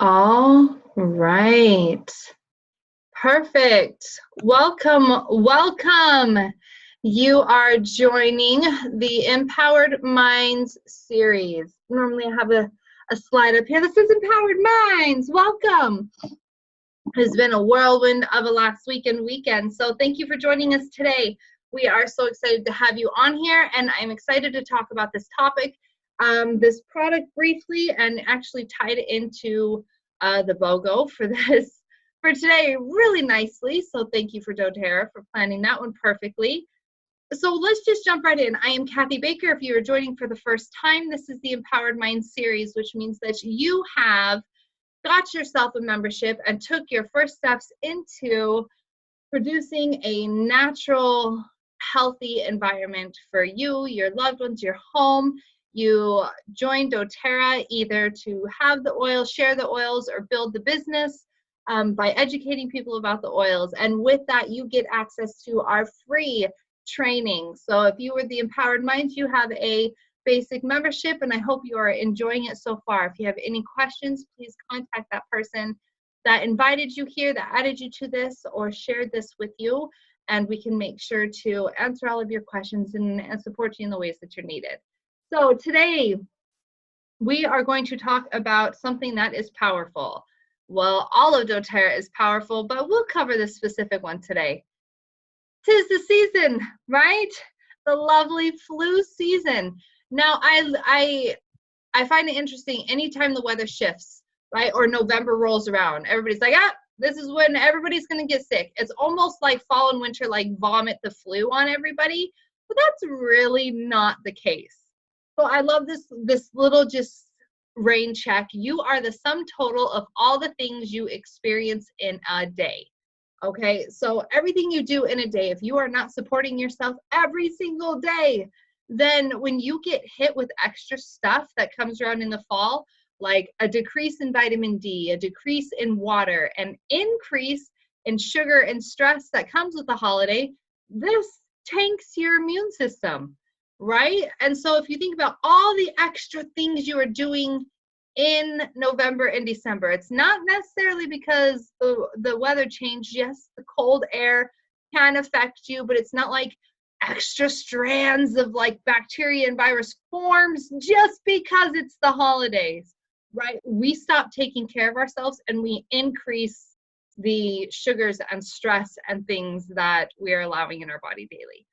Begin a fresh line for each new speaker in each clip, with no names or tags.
All right. Perfect. Welcome, welcome. You are joining the Empowered Minds series. Normally I have a slide up here that says Empowered Minds. Welcome. It's been a whirlwind of a last week and weekend, so thank you for joining us today. We are so excited to have you on here, and I'm excited to talk about this topic, this product briefly, and actually tied it into the BOGO for this for today really nicely. So thank you for doTERRA for planning that one perfectly. So let's just jump right in. I am Kathy Baker. If you are joining for the first time, this is the Empowered Mind series, which means that you have got yourself a membership and took your first steps into producing a natural, healthy environment for you, your loved ones, your home. You joined doTERRA either to have the oils, share the oils, or build the business by educating people about the oils. And with that, you get access to our free training. So if you were the Empowered Minds, you have a basic membership, and I hope you are enjoying it so far. If you have any questions, please contact that person that invited you here, that added you to this, or shared this with you, and we can make sure to answer all of your questions and support you in the ways that you're needed. So today, we are going to talk about something that is powerful. Well, all of doTERRA is powerful, but we'll cover this specific one today. 'Tis the season, right? The lovely flu season. Now, I find it interesting anytime the weather shifts, right, or November rolls around, everybody's like, this is when everybody's going to get sick. It's almost like fall and winter, like vomit the flu on everybody, but that's really not the case. So I love this little just rain check. You are the sum total of all the things you experience in a day. Okay, so everything you do in a day, if you are not supporting yourself every single day, then when you get hit with extra stuff that comes around in the fall, like a decrease in vitamin D, a decrease in water, an increase in sugar and stress that comes with the holiday, this tanks your immune system, right? And so if you think about all the extra things you are doing in November and December, it's not necessarily because the weather changed. Yes, the cold air can affect you, but it's not like extra strands of like bacteria and virus forms just because it's the holidays, right? We stop taking care of ourselves and we increase the sugars and stress and things that we are allowing in our body daily.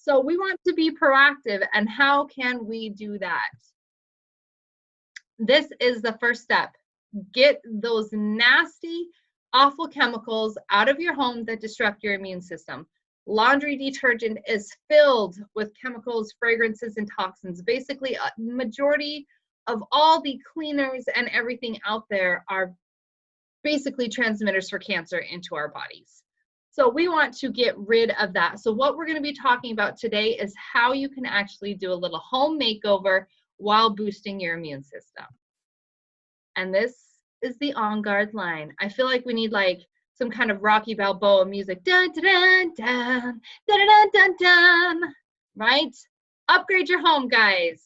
So we want to be proactive, and how can we do that? This is the first step. Get those nasty, awful chemicals out of your home that disrupt your immune system. Laundry detergent is filled with chemicals, fragrances, and toxins. Basically, a majority of all the cleaners and everything out there are basically transmitters for cancer into our bodies. So we want to get rid of that. So what we're going to be talking about today is how you can actually do a little home makeover while boosting your immune system. And this is the OnGuard line. I feel like we need like some kind of Rocky Balboa music. Dun, dun, dun, dun, dun, dun, dun, dun, right? Upgrade your home, guys.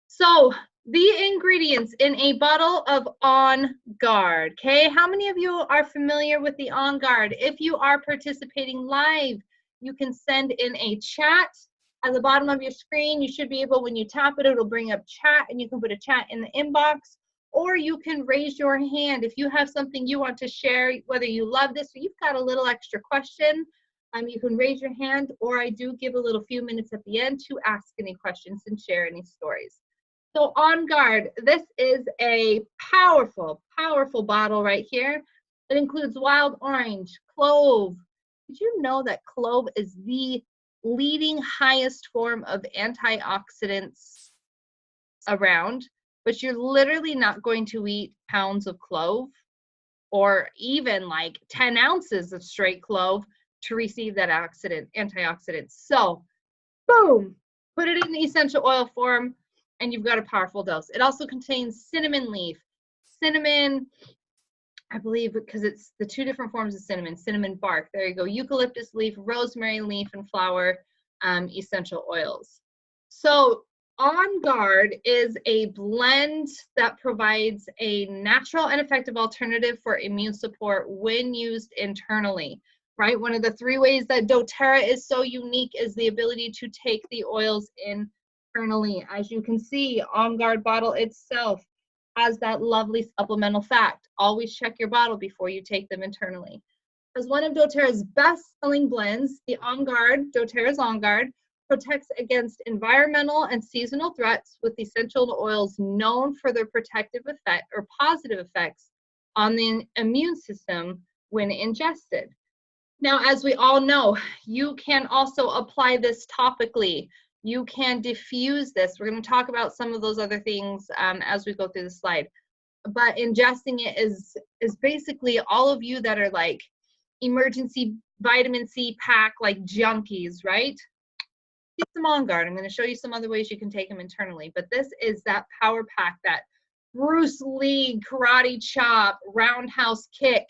So the ingredients in a bottle of OnGuard, okay? How many of you are familiar with the OnGuard? If you are participating live, you can send in a chat. At the bottom of your screen, you should be able, when you tap it, it'll bring up chat, and you can put a chat in the inbox, or you can raise your hand if you have something you want to share, whether you love this or you've got a little extra question. You can raise your hand, or I do give a little few minutes at the end to ask any questions and share any stories. So OnGuard, this is a powerful, powerful bottle right here. It includes wild orange, clove. Did you know that clove is the leading highest form of antioxidants around? But you're literally not going to eat pounds of clove or even like 10 ounces of straight clove to receive that antioxidant. So boom, put it in the essential oil form and you've got a powerful dose. It also contains cinnamon leaf, cinnamon, I believe, because it's the two different forms of cinnamon bark. There you go, eucalyptus leaf, rosemary leaf, and flower essential oils. So OnGuard is a blend that provides a natural and effective alternative for immune support when used internally, right? One of the 3 ways that doTERRA is so unique is the ability to take the oils internally. As you can see, OnGuard bottle itself has that lovely supplemental fact. Always check your bottle before you take them internally. As one of doTERRA's best-selling blends, the OnGuard, doTERRA's OnGuard, protects against environmental and seasonal threats with essential oils known for their protective effect or positive effects on the immune system when ingested. Now, as we all know, you can also apply this topically. You can diffuse this. We're going to talk about some of those other things as we go through the slide. But ingesting it is basically all of you that are like emergency vitamin C pack like junkies, right? Get some OnGuard. I'm going to show you some other ways you can take them internally, but this is that power pack, that Bruce Lee karate chop roundhouse kick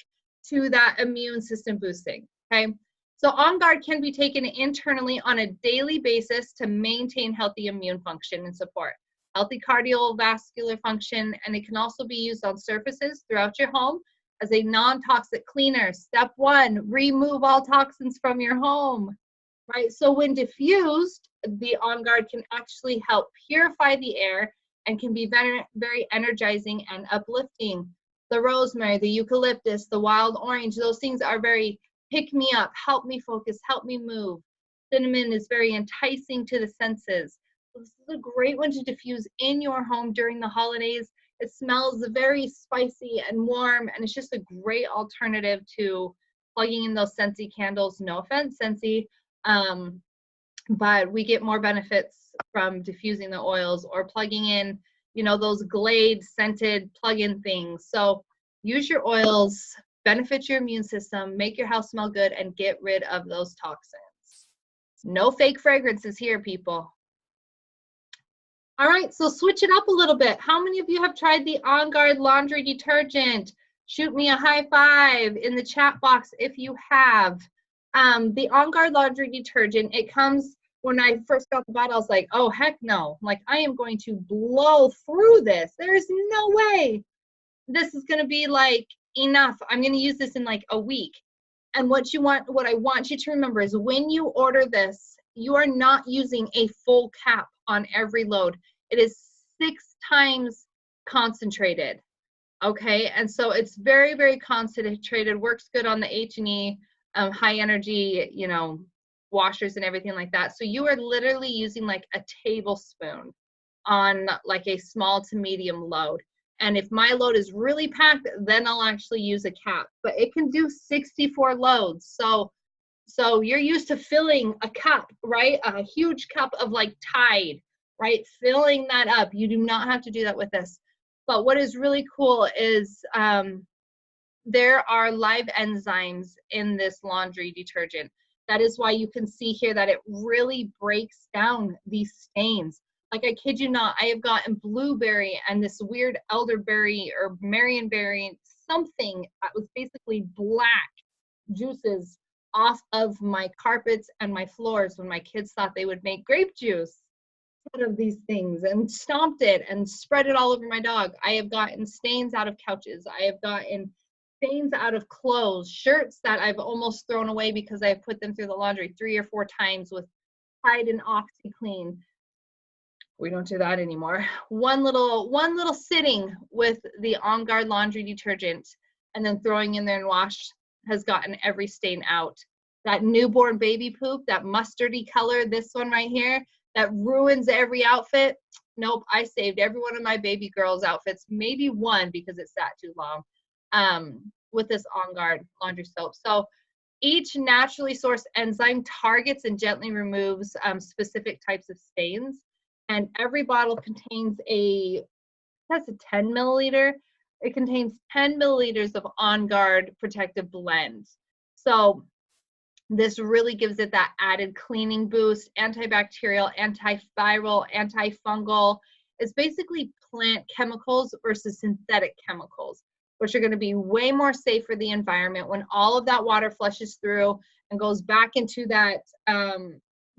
to that immune system boosting. Okay, so OnGuard can be taken internally on a daily basis to maintain healthy immune function and support healthy cardiovascular function, and it can also be used on surfaces throughout your home as a non-toxic cleaner. Step 1, remove all toxins from your home. Right, so when diffused, the OnGuard can actually help purify the air and can be very, very energizing and uplifting. The rosemary, the eucalyptus, the wild orange, those things are very pick me up, help me focus, help me move. Cinnamon is very enticing to the senses. This is a great one to diffuse in your home during the holidays. It smells very spicy and warm, and it's just a great alternative to plugging in those Scentsy candles. No offense, Scentsy. But we get more benefits from diffusing the oils or plugging in, you know, those Glade scented plug-in things. So use your oils, benefit your immune system, make your house smell good, and get rid of those toxins. No fake fragrances here, people. All right, so switch it up a little bit. How many of you have tried the OnGuard laundry detergent? Shoot me a high 5 in the chat box if you have. The OnGuard laundry detergent, it comes, when I first got the bottle, I was like, oh, heck no. Like, I am going to blow through this. There's no way this is going to be like enough. I'm going to use this in like a week. And what I want you to remember is when you order this, you are not using a full cap on every load. It is 6 times concentrated. Okay, and so it's very, very concentrated, works good on the H&E, high energy, you know, washers and everything like that. So you are literally using like a tablespoon on like a small to medium load. And if my load is really packed, then I'll actually use a cap. But it can do 64 loads. So you're used to filling a cup, right? A huge cup of like Tide, right? Filling that up. You do not have to do that with this. But what is really cool is there are live enzymes in this laundry detergent. That is why you can see here that it really breaks down these stains. Like, I kid you not, I have gotten blueberry and this weird elderberry or marionberry, something that was basically black juices off of my carpets and my floors when my kids thought they would make grape juice out of these things, and stomped it and spread it all over my dog. I have gotten stains out of couches. I have gotten stains out of clothes, shirts that I've almost thrown away because I've put them through the laundry 3 or 4 times with Tide and OxyClean. We don't do that anymore. One little sitting with the OnGuard laundry detergent and then throwing in there and wash has gotten every stain out. That newborn baby poop, that mustardy color, this one right here, that ruins every outfit. Nope, I saved every one of my baby girls' outfits, maybe one because it sat too long, with this OnGuard laundry soap. So each naturally sourced enzyme targets and gently removes specific types of stains. And every bottle contains that's a 10 milliliter. It contains 10 milliliters of OnGuard protective blend. So this really gives it that added cleaning boost, antibacterial, antiviral, antifungal. It's basically plant chemicals versus synthetic chemicals, which are going to be way more safe for the environment when all of that water flushes through and goes back into that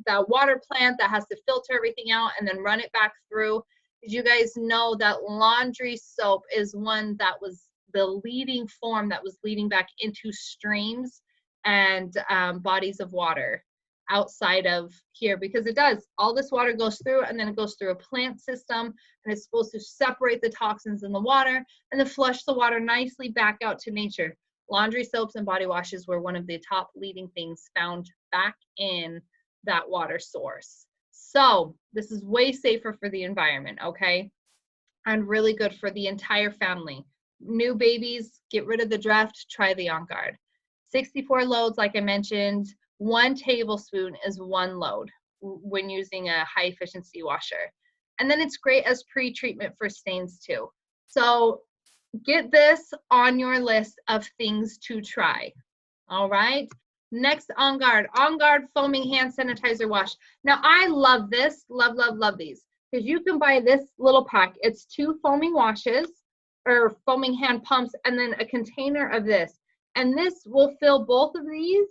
that water plant that has to filter everything out and then run it back through. Did you guys know that laundry soap is one that was the leading form that was leading back into streams and bodies of water outside of here? Because it does, all this water goes through and then it goes through a plant system, and it's supposed to separate the toxins in the water and then flush the water nicely back out to nature. Laundry soaps and body washes were one of the top leading things found back in that water source. So this is way safer for the environment, okay? And really good for the entire family. New babies, get rid of the draft, try the OnGuard. 64 loads, like I mentioned, 1 tablespoon is 1 load when using a high efficiency washer. And then it's great as pre-treatment for stains too. So get this on your list of things to try, all right? Next, OnGuard. OnGuard foaming hand sanitizer wash. Now, I love this, love these, because you can buy this little pack. It's 2 foaming washes or foaming hand pumps and then a container of this. And this will fill both of these.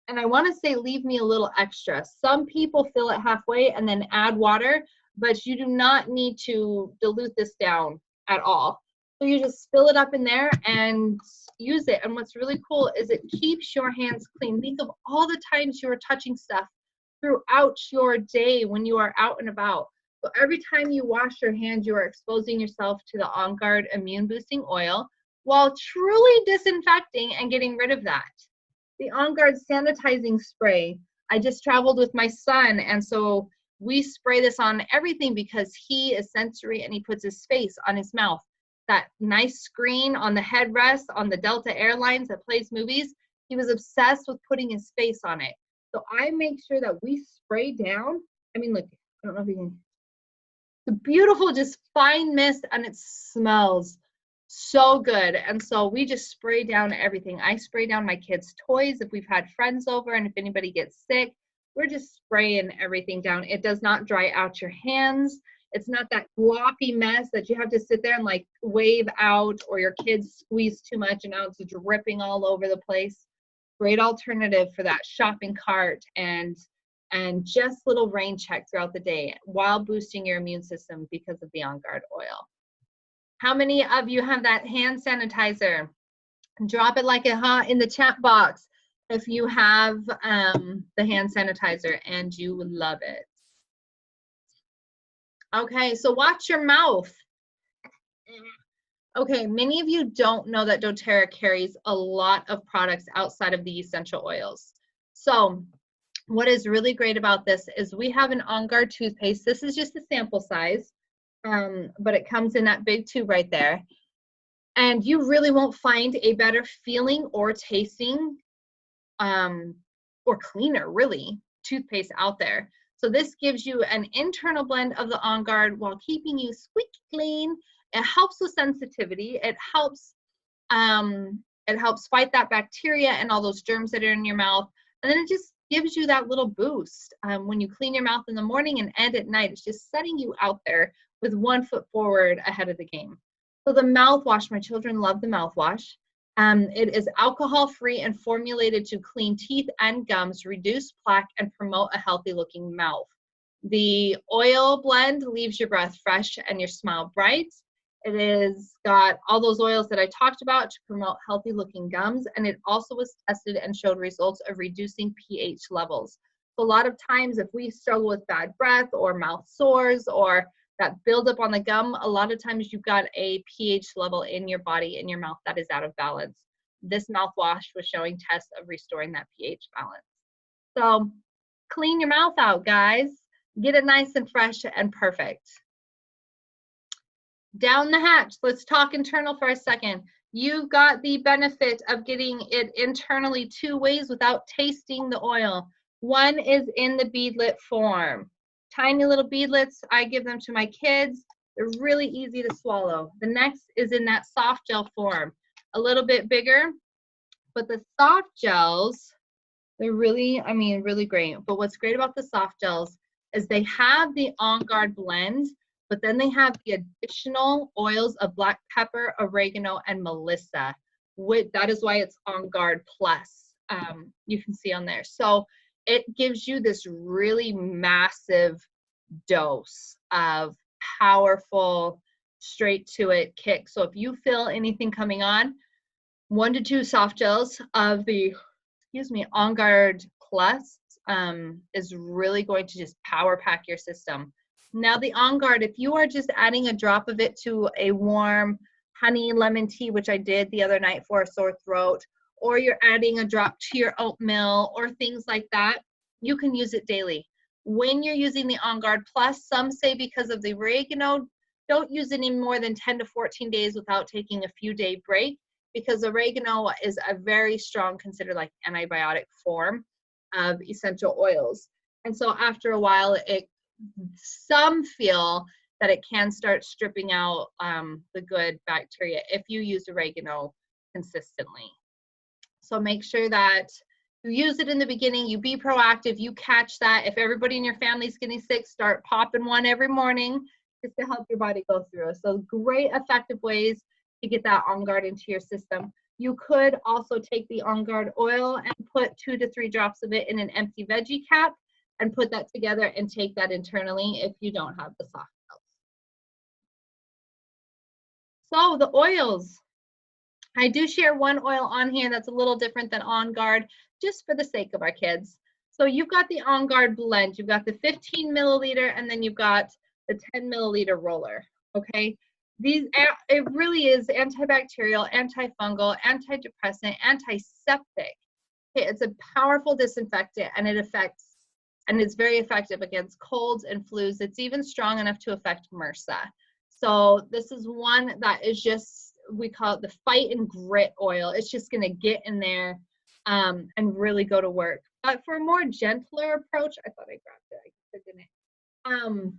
And I want to say leave me a little extra. Some people fill it halfway and then add water, but you do not need to dilute this down at all. So you just fill it up in there and use it. And what's really cool is it keeps your hands clean. Think of all the times you are touching stuff throughout your day when you are out and about. So every time you wash your hands, you are exposing yourself to the OnGuard immune boosting oil while truly disinfecting and getting rid of that. The OnGuard sanitizing spray. I just traveled with my son, and so we spray this on everything because he is sensory and he puts his face on his mouth. That nice screen on the headrest on the Delta Airlines that plays movies, he was obsessed with putting his face on it. So I make sure that we spray down. I mean, look, I don't know if you can. It's a beautiful, just fine mist, and it smells so good. And so we just spray down everything. I spray down my kids' toys if we've had friends over, and if anybody gets sick, we're just spraying everything down. It does not dry out your hands. It's not that gloppy mess that you have to sit there and like wave out, or your kids squeeze too much and now it's dripping all over the place. Great alternative for that shopping cart and just little rain check throughout the day while boosting your immune system because of the OnGuard oil. How many of you have that hand sanitizer? Drop it like a hot in the chat box if you have the hand sanitizer and you love it. Okay, so watch your mouth. Okay, many of you don't know that doTERRA carries a lot of products outside of the essential oils. So what is really great about this is we have an OnGuard toothpaste. This is just a sample size, but it comes in that big tube right there. And you really won't find a better feeling or tasting or cleaner, really, toothpaste out there. So this gives you an internal blend of the OnGuard while keeping you squeaky clean. It helps with sensitivity. It helps fight that bacteria and all those germs that are in your mouth. And then it just gives you that little boost when you clean your mouth in the morning and at night. It's just setting you out there with 1 foot forward ahead of the game. So the mouthwash, my children love the mouthwash. It is alcohol-free and formulated to clean teeth and gums, reduce plaque, and promote a healthy-looking mouth. The oil blend leaves your breath fresh and your smile bright. It is got all those oils that I talked about to promote healthy-looking gums, and it also was tested and showed results of reducing pH levels. So a lot of times if we struggle with bad breath or mouth sores or that buildup on the gum, a lot of times you've got a pH level in your body, in your mouth, that is out of balance. This mouthwash was showing tests of restoring that pH balance. So clean your mouth out, guys. Get it nice and fresh and perfect. Down the hatch, let's talk internal for a second. You've got the benefit of getting it internally 2 ways without tasting the oil. One is in the beadlet form. Tiny little beadlets, I give them to my kids. They're really easy to swallow. The next is in that soft gel form, a little bit bigger, but the soft gels, they're really, really great. But what's great about the soft gels is they have the OnGuard blend, but then they have the additional oils of black pepper, oregano, and melissa. That is why it's OnGuard Plus. You can see on there. So it gives you this really massive dose of powerful, straight to it kick. So if you feel anything coming on, 1 to 2 soft gels of the, OnGuard Plus is really going to just power pack your system. Now the OnGuard, if you are just adding a drop of it to a warm honey lemon tea, which I did the other night for a sore throat, or you're adding a drop to your oatmeal or things like that, you can use it daily. When you're using the OnGuard Plus, some say because of the oregano, don't use it any more than 10 to 14 days without taking a few day break, because oregano is a very strong, considered like antibiotic form of essential oils. And so after a while, some feel that it can start stripping out the good bacteria if you use oregano consistently. So make sure that you use it in the beginning, you be proactive, you catch that. If everybody in your family is getting sick, start popping one every morning just to help your body go through. So great effective ways to get that OnGuard into your system. You could also take the OnGuard oil and put 2 to 3 drops of it in an empty veggie cap and put that together and take that internally if you don't have the soft gels. So the oils. I do share one oil on here that's a little different than OnGuard, just for the sake of our kids. So you've got the OnGuard blend. You've got the 15 milliliter, and then you've got the 10 milliliter roller, okay? It really is antibacterial, antifungal, antidepressant, antiseptic. Okay, it's a powerful disinfectant, and it's very effective against colds and flus. It's even strong enough to affect MRSA. So this is one that is just, we call it the fight and grit oil. It's just going to get in there and really go to work. But for a more gentler approach, I thought I grabbed it. I guess I didn't.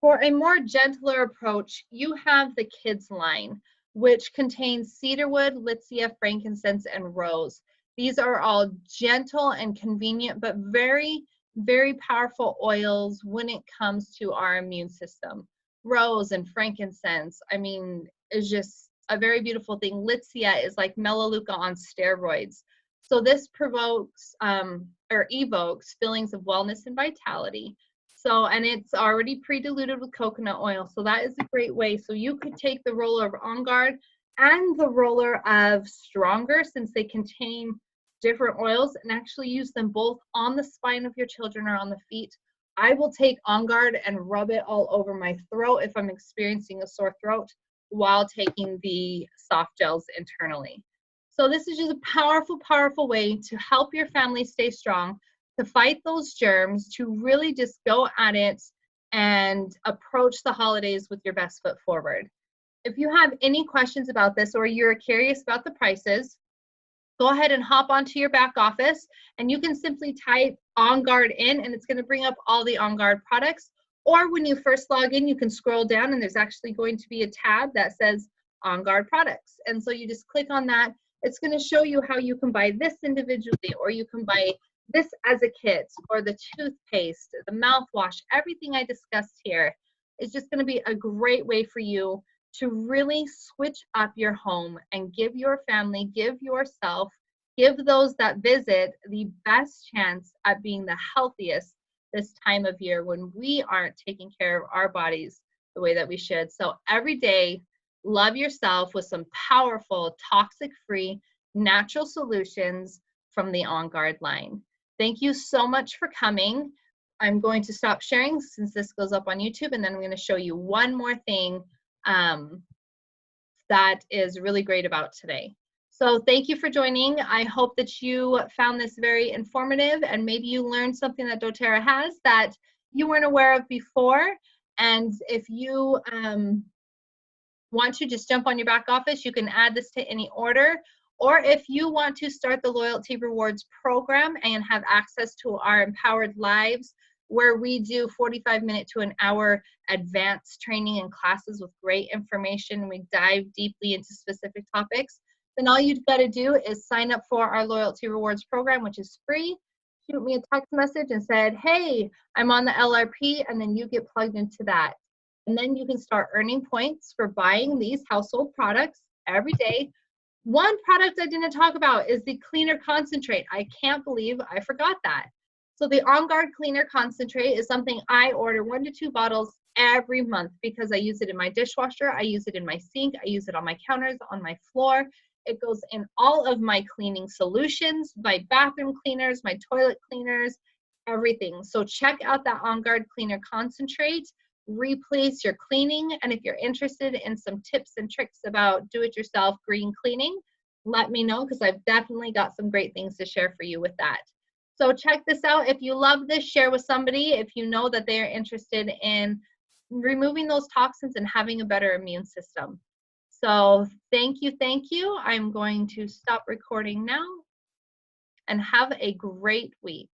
For a more gentler approach, you have the kids line, which contains cedarwood, litsea, frankincense, and rose. These are all gentle and convenient, but very, very powerful oils when it comes to our immune system. Rose and frankincense, I mean, is just a very beautiful thing. Litsea is like melaleuca on steroids. So this provokes or evokes feelings of wellness and vitality. So, and it's already pre-diluted with coconut oil. So that is a great way. So you could take the roller of OnGuard and the roller of Stronger, since they contain different oils, and actually use them both on the spine of your children or on the feet. I will take OnGuard and rub it all over my throat if I'm experiencing a sore throat while taking the soft gels internally. So this is just a powerful, powerful way to help your family stay strong, to fight those germs, to really just go at it and approach the holidays with your best foot forward. If you have any questions about this, or you're curious about the prices, go ahead and hop onto your back office, and you can simply type OnGuard in, and it's going to bring up all the OnGuard products. Or when you first log in, you can scroll down, and there's actually going to be a tab that says OnGuard products. And so you just click on that. It's going to show you how you can buy this individually, or you can buy this as a kit, or the toothpaste, the mouthwash. Everything I discussed here is just going to be a great way for you to really switch up your home and give your family, give yourself, give those that visit the best chance at being the healthiest this time of year when we aren't taking care of our bodies the way that we should. So every day, love yourself with some powerful, toxic-free, natural solutions from the OnGuard line. Thank you so much for coming. I'm going to stop sharing since this goes up on YouTube, and then I'm going to show you one more thing that is really great about today. So thank you for joining. I hope that you found this very informative, and maybe you learned something that doTERRA has that you weren't aware of before. And if you want to just jump on your back office, you can add this to any order. Or if you want to start the Loyalty Rewards program and have access to our Empowered Lives, where we do 45-minute to an hour advanced training and classes with great information, we dive deeply into specific topics, then all you've got to do is sign up for our Loyalty Rewards program, which is free. Shoot me a text message and said, hey, I'm on the LRP, and then you get plugged into that. And then you can start earning points for buying these household products every day, One product I didn't talk about is the cleaner concentrate. I can't believe I forgot that. So the OnGuard cleaner concentrate is something I order 1 to 2 bottles every month because I use it in my dishwasher, I use it in my sink, I use it on my counters, on my floor. It goes in all of my cleaning solutions, my bathroom cleaners, my toilet cleaners, everything. So check out that OnGuard cleaner concentrate. Replace your cleaning, and if you're interested in some tips and tricks about do-it-yourself green cleaning, let me know, because I've definitely got some great things to share for you with that. So check this out. If you love this, share with somebody if you know that they are interested in removing those toxins and having a better immune system. So thank you, thank you. I'm going to stop recording now, and have a great week.